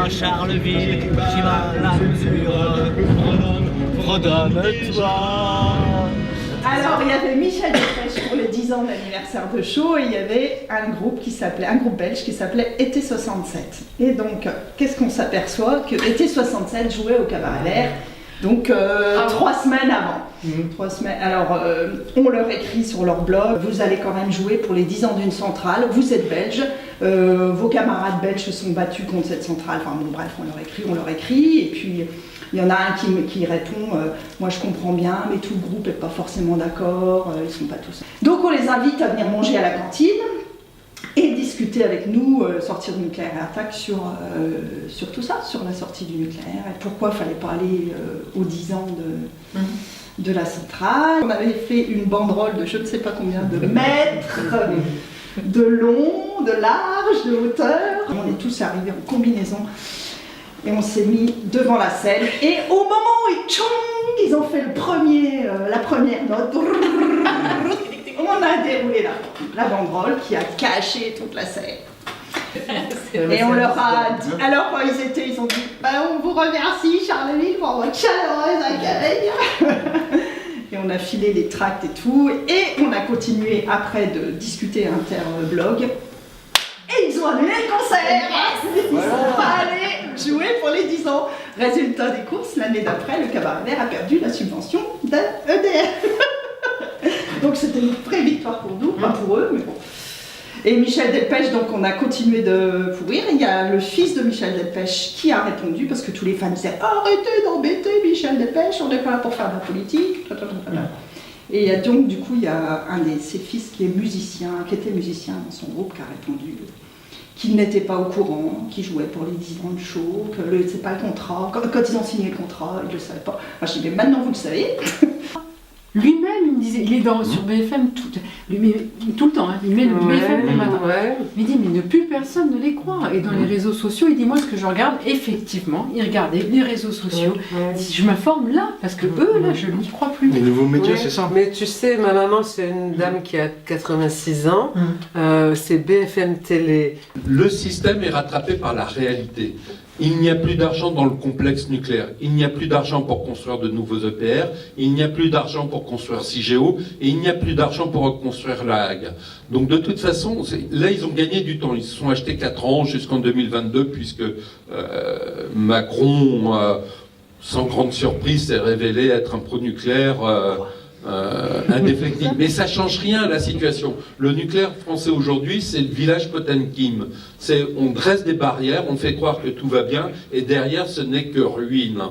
à Charleville, j'y vais à la mesure. Redonne-toi. Alors, il y avait Michel Delpech pour les 10 ans d'anniversaire de show et il y avait un groupe belge qui s'appelait Été 67. Et donc, qu'est-ce qu'on s'aperçoit? Que Été 67 jouait au Cabaret Vert, donc 3 semaines avant. 3 semaines. Alors, on leur écrit sur leur blog, vous allez quand même jouer pour les 10 ans d'une centrale, vous êtes belge, vos camarades belges se sont battus contre cette centrale, enfin bon bref, on leur écrit, et puis il y en a un qui répond moi je comprends bien, mais tout le groupe n'est pas forcément d'accord, ils sont pas tous. Donc on les invite à venir manger à la cantine et discuter avec nous, sortir du nucléaire et attaque sur tout ça, sur la sortie du nucléaire, et pourquoi il ne fallait pas aller aux 10 ans de la centrale. On avait fait une banderole de je ne sais pas combien de mètres, de long, de large, de hauteur. On est tous arrivés en combinaison et on s'est mis devant la scène. Et au moment où ils ont fait la première note, on a déroulé la banderole qui a caché toute la scène. Et on leur a dit, alors quand ils ont dit, on vous remercie Charleville pour votre chaleureuse accueil. Et on a filé les tracts et tout, et on a continué après de discuter interblog. Et ils ont annulé le concert. Ils sont pas allés jouer pour les 10 ans. Résultat des courses, l'année d'après, le Cabaret Vert a perdu la subvention d'EDF. Donc c'était une vraie victoire pour nous, pas pour eux, mais bon. Et Michel Delpech, donc on a continué de pourrir. Il y a le fils de Michel Delpech qui a répondu, parce que tous les fans disaient arrêtez d'embêter Michel Delpech, on n'est pas là pour faire de la politique. Et il y a donc, du coup, il y a un de ses fils qui était musicien dans son groupe, qui a répondu qu'il n'était pas au courant, qu'il jouait pour les 10 ans de show, que c'est pas le contrat. Quand ils ont signé le contrat, ils ne le savaient pas. Moi, je dis, mais maintenant vous le savez. Lui-même, il me disait, il est sur BFM tout le temps, hein, il met le BFM le matin. Il dit, mais plus personne ne les croit. Et dans les réseaux sociaux, il dit, moi, ce que je regarde, effectivement, il regardait les réseaux sociaux. Je m'informe là, parce que eux, là, je n'y crois plus. Les nouveaux médias, c'est ça. Mais tu sais, ma maman, c'est une dame qui a 86 ans, c'est BFM Télé. Le système est rattrapé par la réalité. Il n'y a plus d'argent dans le complexe nucléaire, il n'y a plus d'argent pour construire de nouveaux EPR, il n'y a plus d'argent pour construire CIGEO, et il n'y a plus d'argent pour reconstruire la Hague. Donc de toute façon, là ils ont gagné du temps, ils se sont achetés 4 ans jusqu'en 2022, puisque Macron, sans grande surprise, s'est révélé être un pro-nucléaire indéfectible. Mais ça change rien à la situation. Le nucléaire français aujourd'hui, c'est le village Potemkin. On dresse des barrières, on fait croire que tout va bien, et derrière, ce n'est que ruine.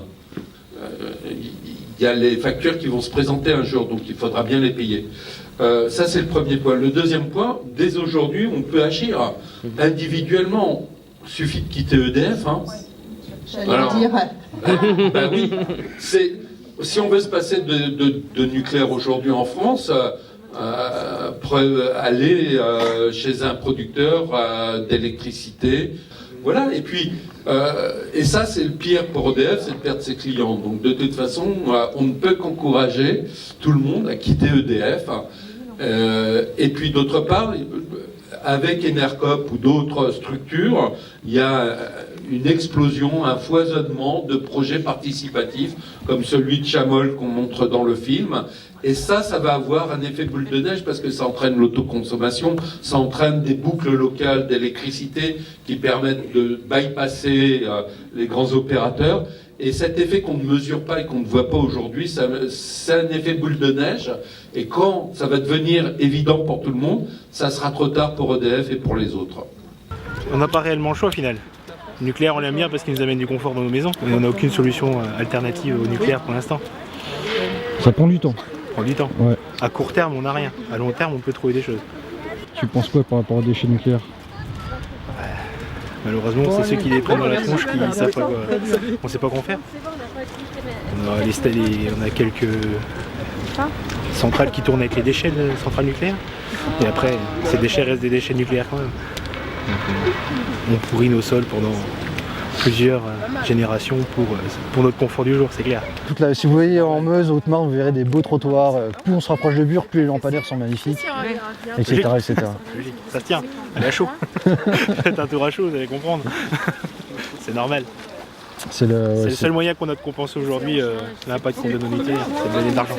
Il y a les factures qui vont se présenter un jour, donc il faudra bien les payer. Ça, c'est le premier point. Le deuxième point, dès aujourd'hui, on peut agir individuellement. Il suffit de quitter EDF. Hein. J'allais dire. Ben oui, si on veut se passer de nucléaire aujourd'hui en France, aller chez un producteur d'électricité, voilà. Et puis, et ça c'est le pire pour EDF, c'est de perdre ses clients. Donc de toute façon, on ne peut qu'encourager tout le monde à quitter EDF. Et puis d'autre part, avec Enercop ou d'autres structures, il y a une explosion, un foisonnement de projets participatifs, comme celui de Chamol qu'on montre dans le film. Et ça va avoir un effet boule de neige, parce que ça entraîne l'autoconsommation, ça entraîne des boucles locales d'électricité qui permettent de bypasser les grands opérateurs. Et cet effet qu'on ne mesure pas et qu'on ne voit pas aujourd'hui, c'est un effet boule de neige. Et quand ça va devenir évident pour tout le monde, ça sera trop tard pour EDF et pour les autres. On n'a pas réellement le choix au final. Le nucléaire, on l'aime bien parce qu'il nous amène du confort dans nos maisons. Mais on n'a aucune solution alternative au nucléaire pour l'instant. Ça prend du temps. Ça prend du temps. Ouais. À court terme, on n'a rien. À long terme, on peut trouver des choses. Tu penses quoi par rapport aux déchets nucléaires? Malheureusement, c'est ceux qui les prennent dans la tronche qui savent pas quoi. On sait pas quoi en faire. On a quelques centrales qui tournent avec les déchets de centrales nucléaires. Et après, ces déchets restent des déchets nucléaires quand même. Donc, on pourrit nos sols pendant plusieurs générations pour notre confort du jour, c'est clair. Si vous voyez en Meuse, Haute-Marne, vous verrez des beaux trottoirs. Plus on se rapproche de Bure, plus les lampadaires sont magnifiques, etc. Ça se tient, elle est à chaud. Faites un tour à chaud, vous allez comprendre. c'est normal. C'est le C'est le seul moyen qu'on a de compenser aujourd'hui l'impact qu'on donne au nucléaire, c'est de donner de l'argent.